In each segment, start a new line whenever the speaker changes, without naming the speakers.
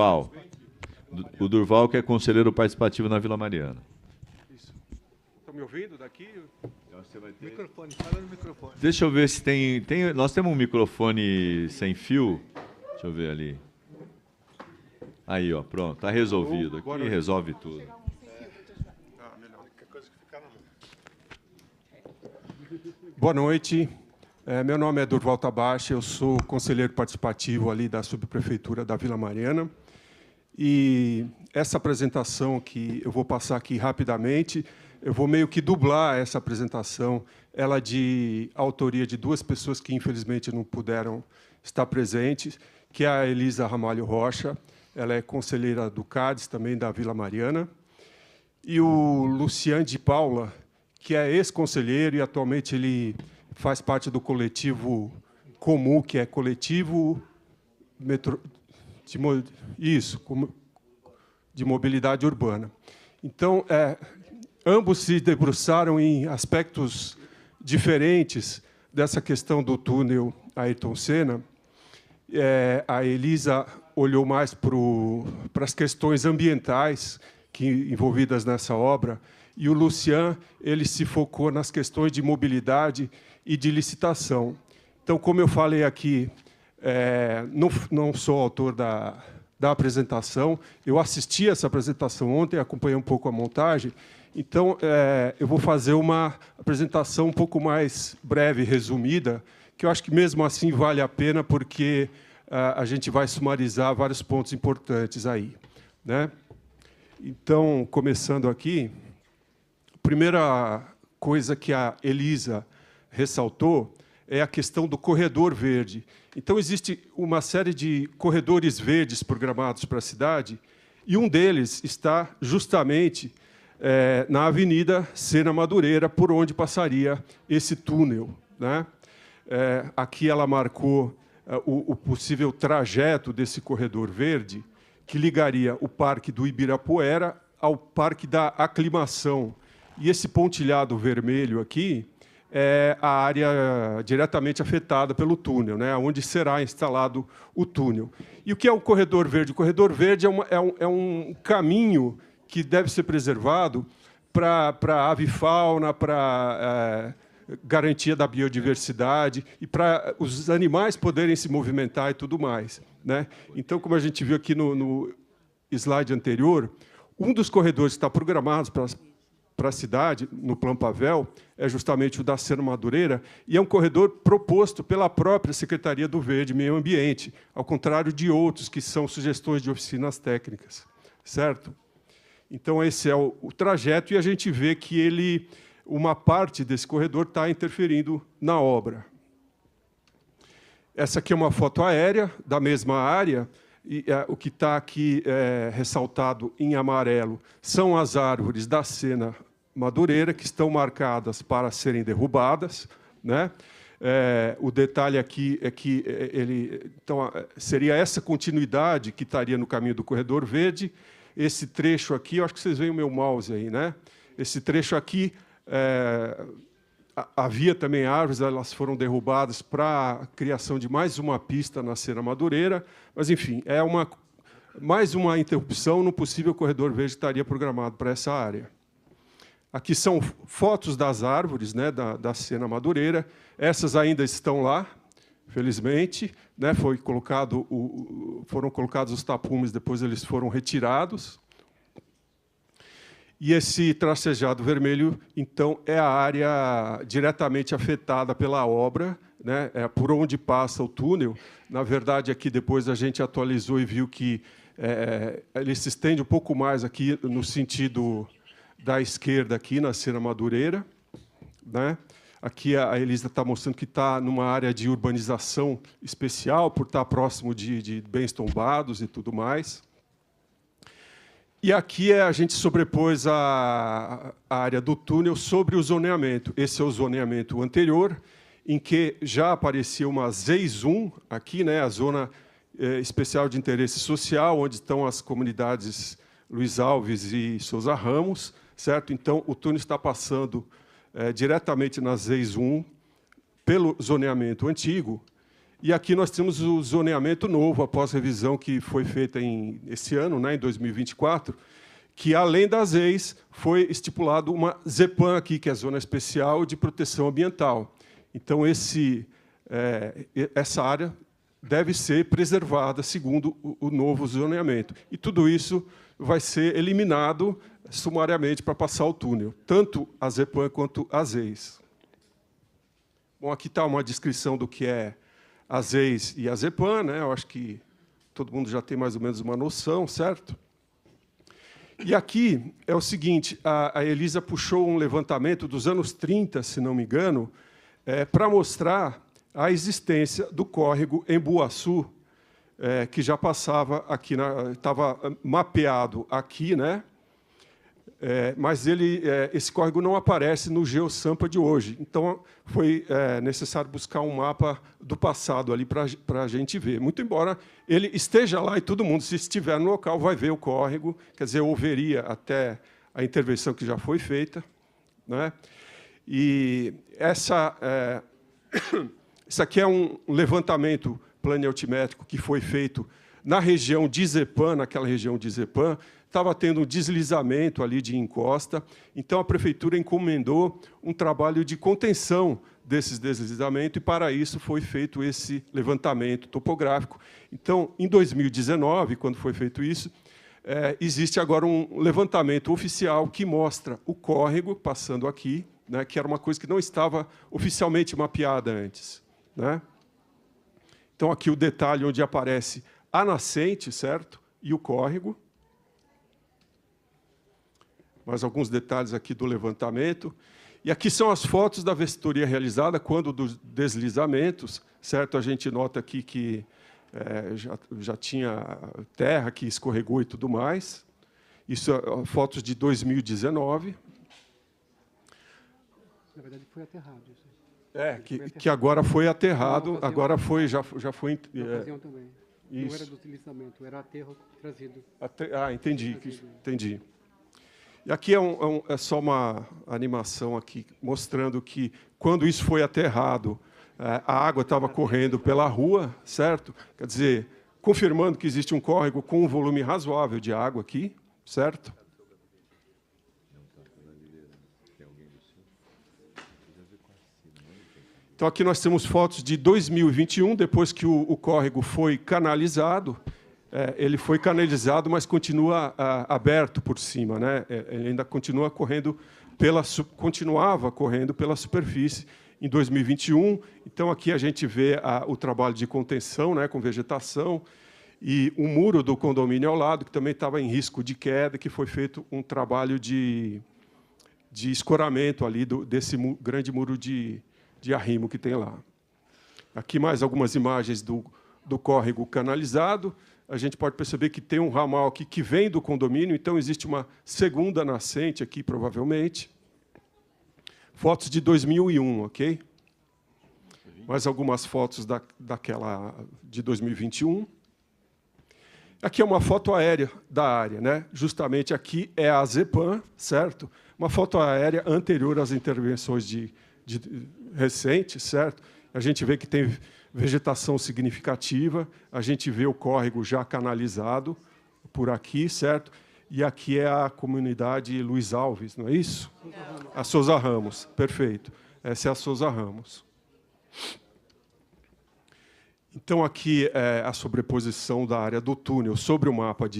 Durval. O Durval, que é conselheiro participativo na Vila Mariana.
Estão me ouvindo daqui?
Você vai ter...
Microfone, fala no microfone.
Deixa eu ver se tem... Nós temos um microfone sem fio. Deixa eu ver ali. Aí, ó, pronto. Está resolvido. Aqui resolve tudo.
Boa noite. Meu nome é Durval Tabachi, eu sou conselheiro participativo ali da subprefeitura da Vila Mariana. E essa apresentação que eu vou passar aqui rapidamente, eu vou meio que dublar essa apresentação, ela de autoria de duas pessoas que, infelizmente, não puderam estar presentes, que é a Elisa Ramalho Rocha, ela é conselheira do CADES, também da Vila Mariana, e o Luciano de Paula, que é ex-conselheiro e, atualmente, ele faz parte do coletivo comum, que é coletivo de mobilidade urbana. Então, ambos se debruçaram em aspectos diferentes dessa questão do túnel Ayrton Senna. A Elisa olhou mais para as questões ambientais envolvidas nessa obra, e o Lucian ele se focou nas questões de mobilidade e de licitação. Então, como eu falei aqui, não sou autor da apresentação, eu assisti essa apresentação ontem, acompanhei um pouco a montagem, então eu vou fazer uma apresentação um pouco mais breve, resumida, que eu acho que mesmo assim vale a pena, porque a gente vai sumarizar vários pontos importantes aí, né? Então, começando aqui, a primeira coisa que a Elisa ressaltou é a questão do corredor verde. Então, existe uma série de corredores verdes programados para a cidade, e um deles está justamente na Avenida Senna Madureira, por onde passaria esse túnel, né? Aqui ela marcou o possível trajeto desse corredor verde, que ligaria o Parque do Ibirapuera ao Parque da Aclimação. E esse pontilhado vermelho aqui é a área diretamente afetada pelo túnel, né, onde será instalado o túnel. E o que é o corredor verde? O corredor verde é um caminho que deve ser preservado para a avifauna, para garantia da biodiversidade e para os animais poderem se movimentar e tudo mais, né? Então, como a gente viu aqui no slide anterior, um dos corredores que está programado para a cidade, no Plano Pavel, é justamente o da Senna Madureira, e é um corredor proposto pela própria Secretaria do Verde e Meio Ambiente, ao contrário de outros que são sugestões de oficinas técnicas, certo? Então, esse é o trajeto, e a gente vê que uma parte desse corredor está interferindo na obra. Essa aqui é uma foto aérea da mesma área, e o que está aqui ressaltado em amarelo são as árvores da Senna Madureira, que estão marcadas para serem derrubadas, né? O detalhe aqui é que então, seria essa continuidade que estaria no caminho do corredor verde. Esse trecho aqui, eu acho que vocês veem o meu mouse aí, né? Esse trecho aqui, havia também árvores, elas foram derrubadas para a criação de mais uma pista na Senna Madureira, mas, enfim, mais uma interrupção no possível corredor verde que estaria programado para essa área. Aqui são fotos das árvores, né, da Senna Madureira. Essas ainda estão lá, felizmente, né? Foram colocados os tapumes, depois eles foram retirados. E esse tracejado vermelho, então, é a área diretamente afetada pela obra, né? É por onde passa o túnel. Na verdade, aqui depois a gente atualizou e viu que ele se estende um pouco mais aqui no sentido da esquerda, aqui na Senna Madureira, né? Aqui a Elisa está mostrando que está numa área de urbanização especial, por estar próximo de bens tombados e tudo mais. E aqui a gente sobrepôs a área do túnel sobre o zoneamento. Esse é o zoneamento anterior, em que já aparecia uma ZEIS 1, aqui, né, a Zona Especial de Interesse Social, onde estão as comunidades Luiz Alves e Souza Ramos, certo? Então, o túnel está passando diretamente na ZEIS 1, pelo zoneamento antigo, E aqui nós temos o zoneamento novo, após revisão que foi feita esse ano, né, em 2024, que, além das EIs, foi estipulado uma ZEPAM aqui, que é a Zona Especial de Proteção Ambiental. Então, essa área deve ser preservada segundo o novo zoneamento. E tudo isso vai ser eliminado sumariamente para passar o túnel, tanto a ZEPAM quanto as EIs. Bom, aqui está uma descrição do que é as EIs e a ZEPAM, né? Eu acho que todo mundo já tem mais ou menos uma noção, certo? E aqui é o seguinte, a Elisa puxou um levantamento dos anos 30, se não me engano, para mostrar a existência do córrego Embu-Açu, que já passava aqui, estava mapeado aqui, né? Mas esse córrego não aparece no GeoSampa de hoje. Então, foi necessário buscar um mapa do passado ali para a gente ver. Muito embora ele esteja lá e todo mundo, se estiver no local, vai ver o córrego, quer dizer, ou veria até a intervenção que já foi feita, né? E isso aqui é um levantamento planealtimétrico que foi feito na região de Zepam, naquela região de Zepam, estava tendo um deslizamento ali de encosta, então a prefeitura encomendou um trabalho de contenção desses deslizamentos, e para isso foi feito esse levantamento topográfico. Então, em 2019, quando foi feito isso, existe agora um levantamento oficial que mostra o córrego passando aqui, né, que era uma coisa que não estava oficialmente mapeada antes, né? Então, aqui o detalhe onde aparece a nascente, certo? E o córrego. Mais alguns detalhes aqui do levantamento. E aqui são as fotos da vistoria realizada quando dos deslizamentos, certo? A gente nota aqui que já tinha terra que escorregou e tudo mais. Isso fotos de 2019.
Na verdade, foi aterrado. Isso.
Que agora foi aterrado, agora foi, já foi...
também.
Isso.
Não era do deslizamento, era aterro trazido.
Entendi, entendi. E aqui é só uma animação aqui, mostrando que, quando isso foi aterrado, a água estava correndo pela rua, certo? Quer dizer, confirmando que existe um córrego com um volume razoável de água aqui, certo? Então, aqui nós temos fotos de 2021, depois que o córrego foi canalizado. Ele foi canalizado, mas continua aberto por cima, né? Ele ainda continuava correndo pela superfície em 2021. Então, aqui a gente vê o trabalho de contenção, né, com vegetação, e o muro do condomínio ao lado, que também estava em risco de queda, que foi feito um trabalho de escoramento ali desse grande muro de arrimo que tem lá. Aqui mais algumas imagens do córrego canalizado. A gente pode perceber que tem um ramal aqui que vem do condomínio, então existe uma segunda nascente aqui, provavelmente. Fotos de 2001, ok? Mais algumas fotos daquela de 2021. Aqui é uma foto aérea da área, né? Justamente aqui é a ZEPAM, certo? Uma foto aérea anterior às intervenções recentes, certo? A gente vê que tem vegetação significativa, a gente vê o córrego já canalizado por aqui, certo? E aqui é a comunidade Luiz Alves, não é isso? A Souza Ramos, perfeito. Essa é a Souza Ramos. Então, aqui é a sobreposição da área do túnel sobre o mapa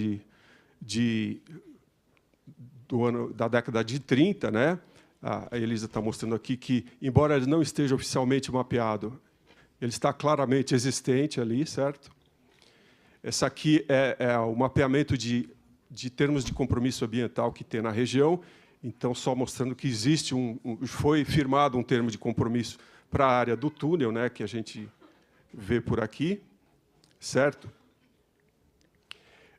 da década de 30, né? A Elisa está mostrando aqui que, embora ele não esteja oficialmente mapeado, ele está claramente existente ali, certo? Essa aqui é o mapeamento de termos de compromisso ambiental que tem na região. Então, só mostrando que existe foi firmado um termo de compromisso para a área do túnel, né, que a gente vê por aqui, certo?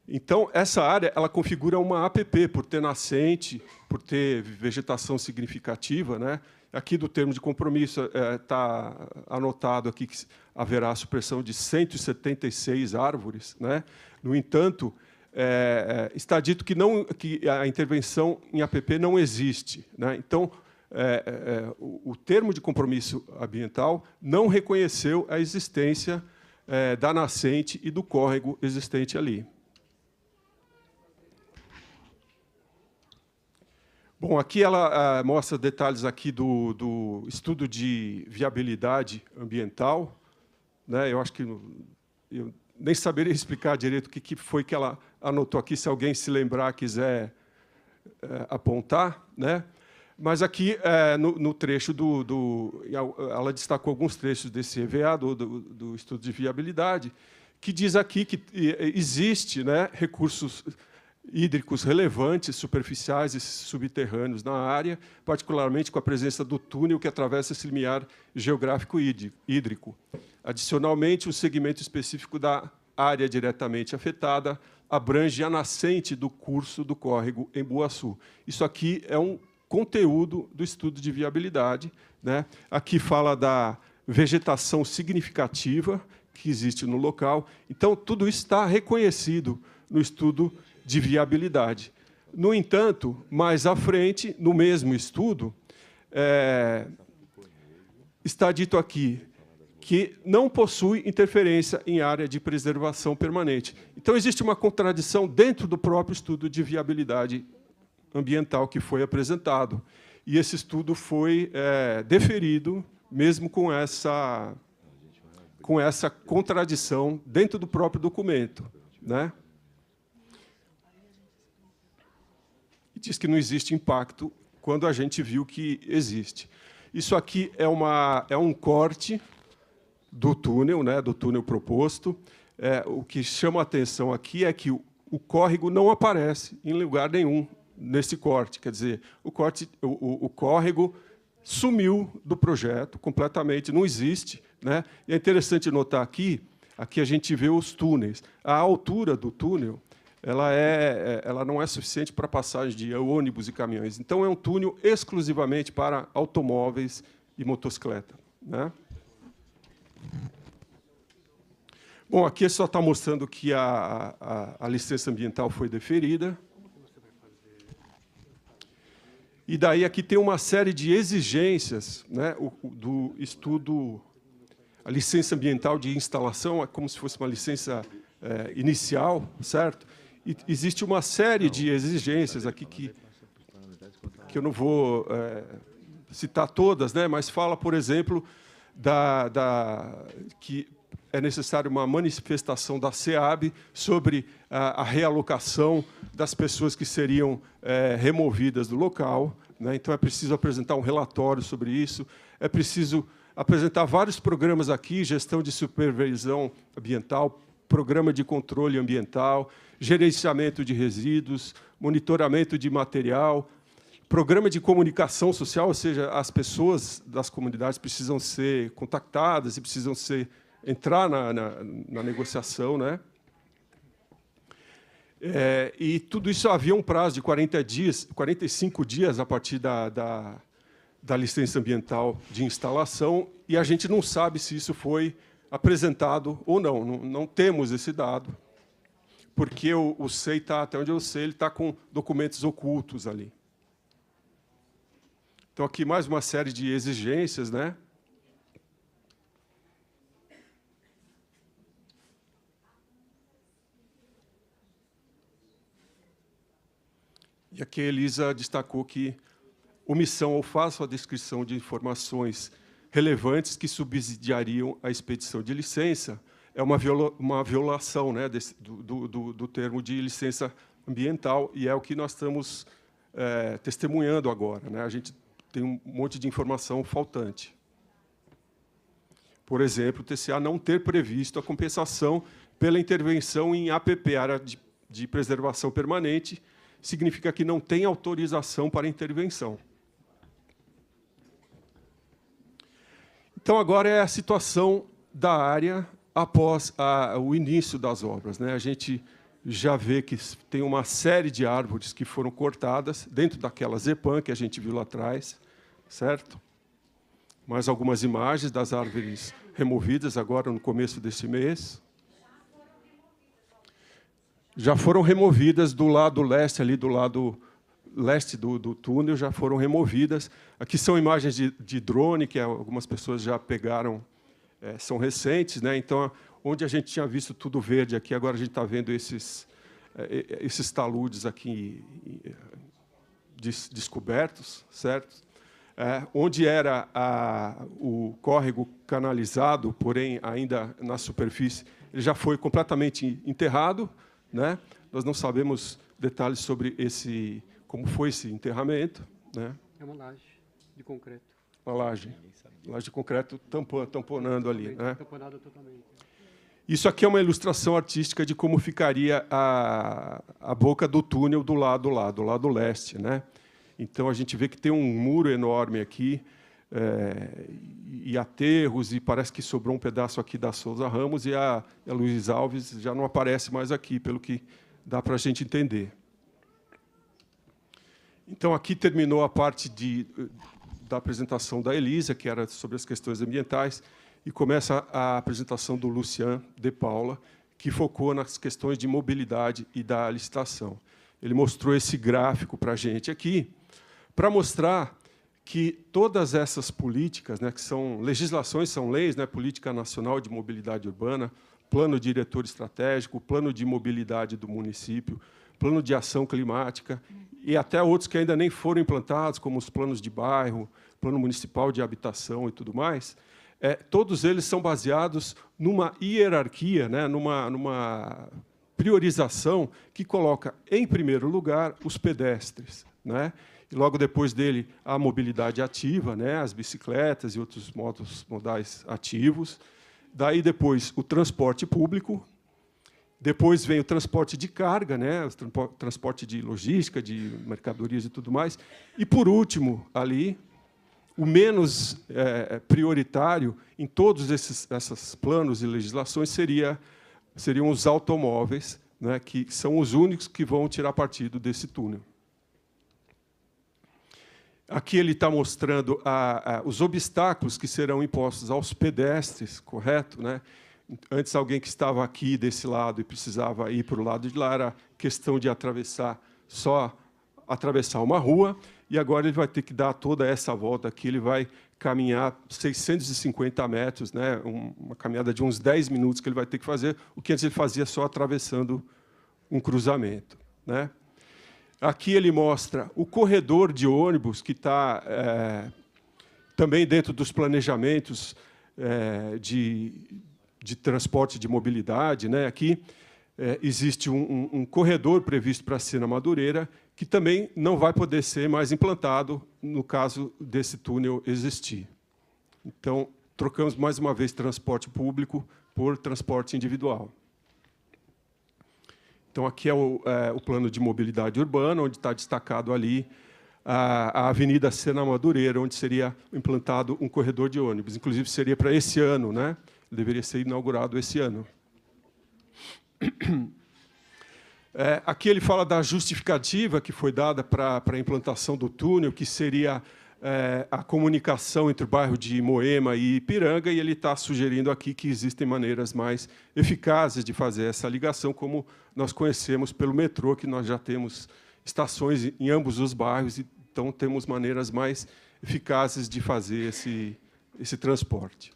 Então, essa área ela configura uma APP, por ter nascente, por ter vegetação significativa, né? Aqui do termo de compromisso está anotado aqui que haverá a supressão de 176 árvores, né? No entanto, está dito que a intervenção em APP não existe, né? Então, o termo de compromisso ambiental não reconheceu a existência da nascente e do córrego existente ali. Bom, aqui ela mostra detalhes aqui do estudo de viabilidade ambiental, né? Eu acho que eu nem saberia explicar direito o que foi que ela anotou aqui, se alguém se lembrar, quiser apontar, né? Mas aqui, no trecho ela destacou alguns trechos desse EVA, do estudo de viabilidade, que diz aqui que existe, né, recursos hídricos relevantes, superficiais e subterrâneos na área, particularmente com a presença do túnel que atravessa esse limiar geográfico hídrico. Adicionalmente, o segmento específico da área diretamente afetada abrange a nascente do curso do córrego Embu-Açu. Isso aqui é um conteúdo do estudo de viabilidade, né? Aqui fala da vegetação significativa que existe no local. Então, tudo isso está reconhecido no estudo de viabilidade. No entanto, mais à frente, no mesmo estudo, está dito aqui que não possui interferência em área de preservação permanente. Então, existe uma contradição dentro do próprio estudo de viabilidade ambiental que foi apresentado. E esse estudo foi deferido, mesmo com essa contradição dentro do próprio documento, né? E diz que não existe impacto quando a gente viu que existe. Isso aqui é um corte do túnel, né, do túnel proposto. O que chama a atenção aqui é que o córrego não aparece em lugar nenhum nesse corte. Quer dizer, o córrego sumiu do projeto completamente, não existe, né? E é interessante notar aqui a gente vê os túneis. A altura do túnel ela não é suficiente para passagem de ônibus e caminhões. Então, é um túnel exclusivamente para automóveis e motocicleta, né? Bom, aqui só está mostrando que a licença ambiental foi deferida. E daí aqui tem uma série de exigências, né, do estudo. A licença ambiental de instalação é como se fosse uma licença inicial, certo? E existe uma série de exigências aqui que eu não vou citar todas, né, mas fala, por exemplo, que é necessário uma manifestação da SEAB sobre a realocação das pessoas que seriam removidas do local, né? Então, é preciso apresentar um relatório sobre isso, é preciso apresentar vários programas aqui, gestão de supervisão ambiental, programa de controle ambiental, gerenciamento de resíduos, monitoramento de material, programa de comunicação social, ou seja, as pessoas das comunidades precisam ser contactadas e precisam entrar na negociação, né? E tudo isso havia um prazo de 45 dias a partir da licença ambiental de instalação, e a gente não sabe se isso foi apresentado ou não. Não temos esse dado, porque o SEI está, até onde eu sei, ele está com documentos ocultos ali. Então, aqui mais uma série de exigências, né? E aqui a Elisa destacou que omissão ou falsa descrição de informações relevantes que subsidiariam a expedição de licença é uma violação, né, do termo de licença ambiental, e é o que nós estamos testemunhando agora, né? A gente tem um monte de informação faltante. Por exemplo, o TCA não ter previsto a compensação pela intervenção em APP, área de preservação permanente, significa que não tem autorização para intervenção. Então, agora é a situação da área após o início das obras, né? A gente já vê que tem uma série de árvores que foram cortadas dentro daquela ZEPAM que a gente viu lá atrás, certo? Mais algumas imagens das árvores removidas agora no começo desse mês. Já foram removidas do lado leste, ali do lado leste do túnel, já foram removidas. Aqui são imagens de drone, que algumas pessoas já pegaram, são recentes, né? Então, onde a gente tinha visto tudo verde aqui, agora a gente está vendo esses taludes aqui descobertos, certo? Onde era o córrego canalizado, porém ainda na superfície, ele já foi completamente enterrado, né? Nós não sabemos detalhes sobre como foi esse enterramento, né?
É uma laje de concreto.
Uma laje de concreto tamponando ali, né?
Tamponada totalmente.
Isso aqui é uma ilustração artística de como ficaria a boca do túnel do lado leste, né? Então, a gente vê que tem um muro enorme aqui, e aterros, e parece que sobrou um pedaço aqui da Souza Ramos, e a Luiz Alves já não aparece mais aqui, pelo que dá para a gente entender. Então, aqui terminou a parte da apresentação da Elisa, que era sobre as questões ambientais, e começa a apresentação do Lucian de Paula, que focou nas questões de mobilidade e da licitação. Ele mostrou esse gráfico para a gente aqui, para mostrar que todas essas políticas, né, que são legislações, são leis, né, Política Nacional de Mobilidade Urbana, Plano Diretor Estratégico, Plano de Mobilidade do Município, Plano de Ação Climática, e até outros que ainda nem foram implantados, como os planos de bairro, Plano Municipal de Habitação e tudo mais, todos eles são baseados numa hierarquia, né, numa priorização que coloca, em primeiro lugar, os pedestres, né? E logo depois dele, a mobilidade ativa, né, as bicicletas e outros modais ativos. Daí, depois, o transporte público. Depois vem o transporte de carga, né, o transporte de logística, de mercadorias e tudo mais. E, por último, ali, o menos prioritário em todos esses planos e legislações seriam os automóveis, né, que são os únicos que vão tirar partido desse túnel. Aqui ele está mostrando os obstáculos que serão impostos aos pedestres, correto, né? Antes, alguém que estava aqui desse lado e precisava ir para o lado de lá, era questão de só atravessar uma rua, e agora ele vai ter que dar toda essa volta aqui, ele vai caminhar 650 metros, né? Uma caminhada de uns 10 minutos que ele vai ter que fazer, o que antes ele fazia só atravessando um cruzamento, né? Aqui ele mostra o corredor de ônibus, que está também dentro dos planejamentos de transporte de mobilidade, né? Aqui existe um corredor previsto para a Sena Madureira, que também não vai poder ser mais implantado no caso desse túnel existir. Então, trocamos mais uma vez transporte público por transporte individual. Então, aqui é o plano de mobilidade urbana, onde está destacado ali a Avenida Sena Madureira, onde seria implantado um corredor de ônibus. Inclusive, seria para esse ano, né? Deveria ser inaugurado esse ano. Aqui ele fala da justificativa que foi dada para a implantação do túnel, que seria a comunicação entre o bairro de Moema e Ipiranga, e ele está sugerindo aqui que existem maneiras mais eficazes de fazer essa ligação, como nós conhecemos pelo metrô, que nós já temos estações em ambos os bairros, então temos maneiras mais eficazes de fazer esse transporte.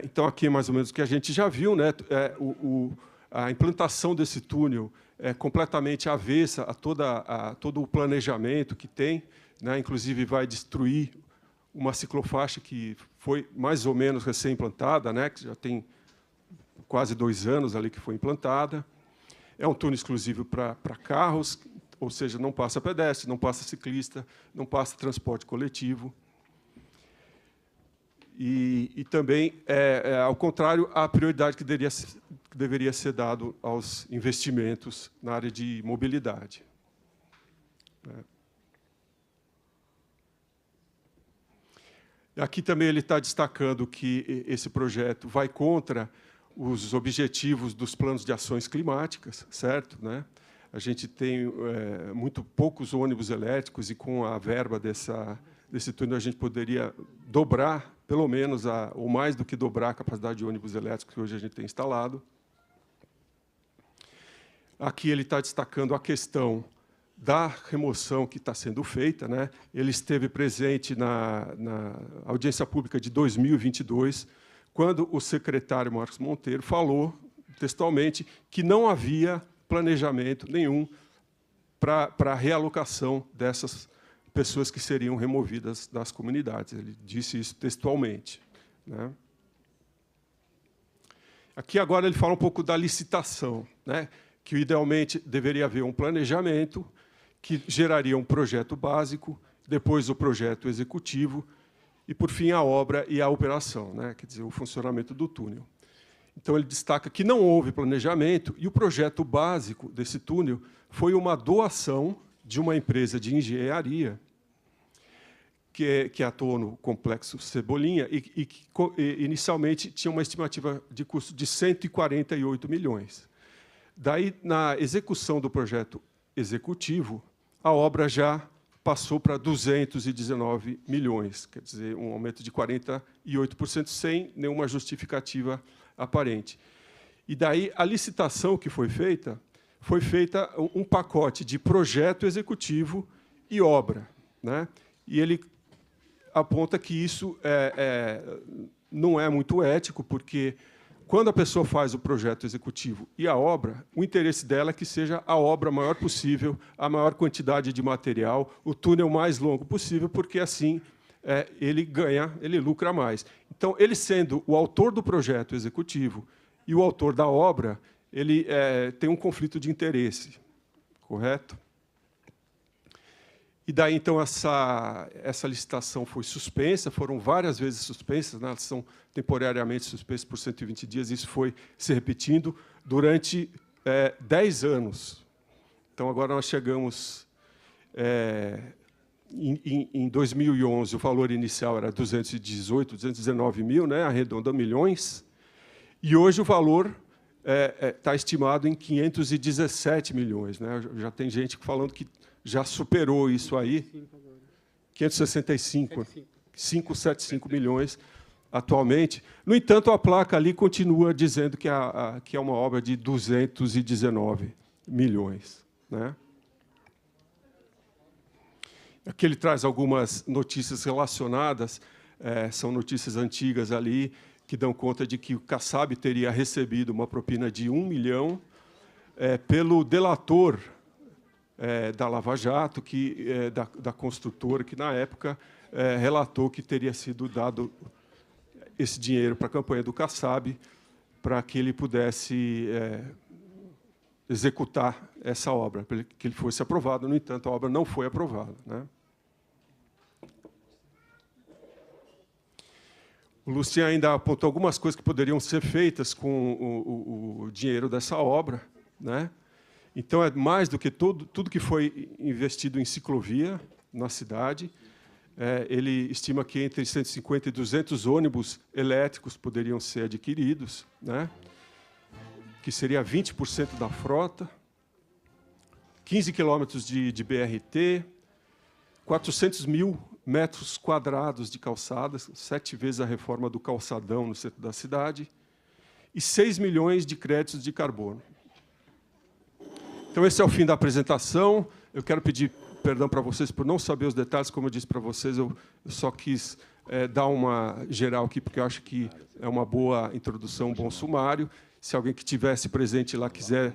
Então, aqui, mais ou menos, o que a gente já viu, né? A implantação desse túnel é completamente avessa a todo o planejamento que tem, né? Inclusive, vai destruir uma ciclofaixa que foi mais ou menos recém-implantada, né? Que já tem quase 2 anos ali que foi implantada. É um túnel exclusivo para carros, ou seja, não passa pedestre, não passa ciclista, não passa transporte coletivo. E também, ao contrário, a prioridade que deveria ser dado aos investimentos na área de mobilidade. Aqui também ele está destacando que esse projeto vai contra os objetivos dos planos de ações climáticas, certo, né? A gente tem muito poucos ônibus elétricos, e com a verba desse túnel a gente poderia dobrar, pelo menos, ou mais do que dobrar a capacidade de ônibus elétricos que hoje a gente tem instalado. Aqui ele está destacando a questão da remoção que está sendo feita, né? Ele esteve presente na audiência pública de 2022, quando o secretário Marcos Monteiro falou, textualmente, que não havia planejamento nenhum para a realocação dessas pessoas que seriam removidas das comunidades. Ele disse isso textualmente, né? Aqui, agora, ele fala um pouco da licitação, né? Que, idealmente, deveria haver um planejamento que geraria um projeto básico, depois o projeto executivo e, por fim, a obra e a operação, né? Quer dizer, o funcionamento do túnel. Então, ele destaca que não houve planejamento e o projeto básico desse túnel foi uma doação de uma empresa de engenharia que atuou no Complexo Cebolinha e que, inicialmente, tinha uma estimativa de custo de 148 milhões. Daí, na execução do projeto executivo, a obra já passou para 219 milhões, quer dizer, um aumento de 48%, sem nenhuma justificativa aparente. E daí, a licitação que foi feita um pacote de projeto executivo e obra, né? E ele aponta que isso não é muito ético, porque, quando a pessoa faz o projeto executivo e a obra, o interesse dela é que seja a obra maior possível, a maior quantidade de material, o túnel mais longo possível, porque, assim, ele lucra mais. Então, ele sendo o autor do projeto executivo e o autor da obra, ele tem um conflito de interesse, correto? E daí, então, essa licitação foi suspensa, foram várias vezes suspensas, né? Elas são temporariamente suspensas por 120 dias, isso foi se repetindo durante 10 anos. Então, agora nós chegamos... Em 2011, o valor inicial era 219 mil, né? Arredonda milhões, e hoje o valor está estimado em 517 milhões. Né? Já tem gente falando que já superou isso aí, 575 milhões atualmente. No entanto, a placa ali continua dizendo que é uma obra de 219 milhões. Né? Aqui ele traz algumas notícias relacionadas, são notícias antigas ali, que dão conta de que o Kassab teria recebido uma propina de 1 milhão pelo delator da Lava Jato, da construtora, que, na época, relatou que teria sido dado esse dinheiro para a campanha do Kassab, para que ele pudesse executar essa obra, para que ele fosse aprovado. No entanto, a obra não foi aprovada. Né? O Lucien ainda apontou algumas coisas que poderiam ser feitas com o dinheiro dessa obra. Né? Então, é mais do que tudo que foi investido em ciclovia na cidade. Ele estima que entre 150 e 200 ônibus elétricos poderiam ser adquiridos, né? Que seria 20% da frota, 15 quilômetros de BRT, 400 mil metros quadrados de calçadas, 7 vezes a reforma do calçadão no centro da cidade, e 6 milhões de créditos de carbono. Então, esse é o fim da apresentação. Eu quero pedir perdão para vocês por não saber os detalhes, como eu disse para vocês, eu só quis dar uma geral aqui, porque eu acho que é uma boa introdução, um bom sumário. Se alguém que estivesse presente lá quiser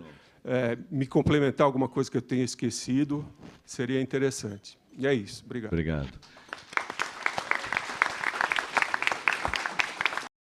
me complementar alguma coisa que eu tenha esquecido, seria interessante. E é isso. Obrigado.
Obrigado.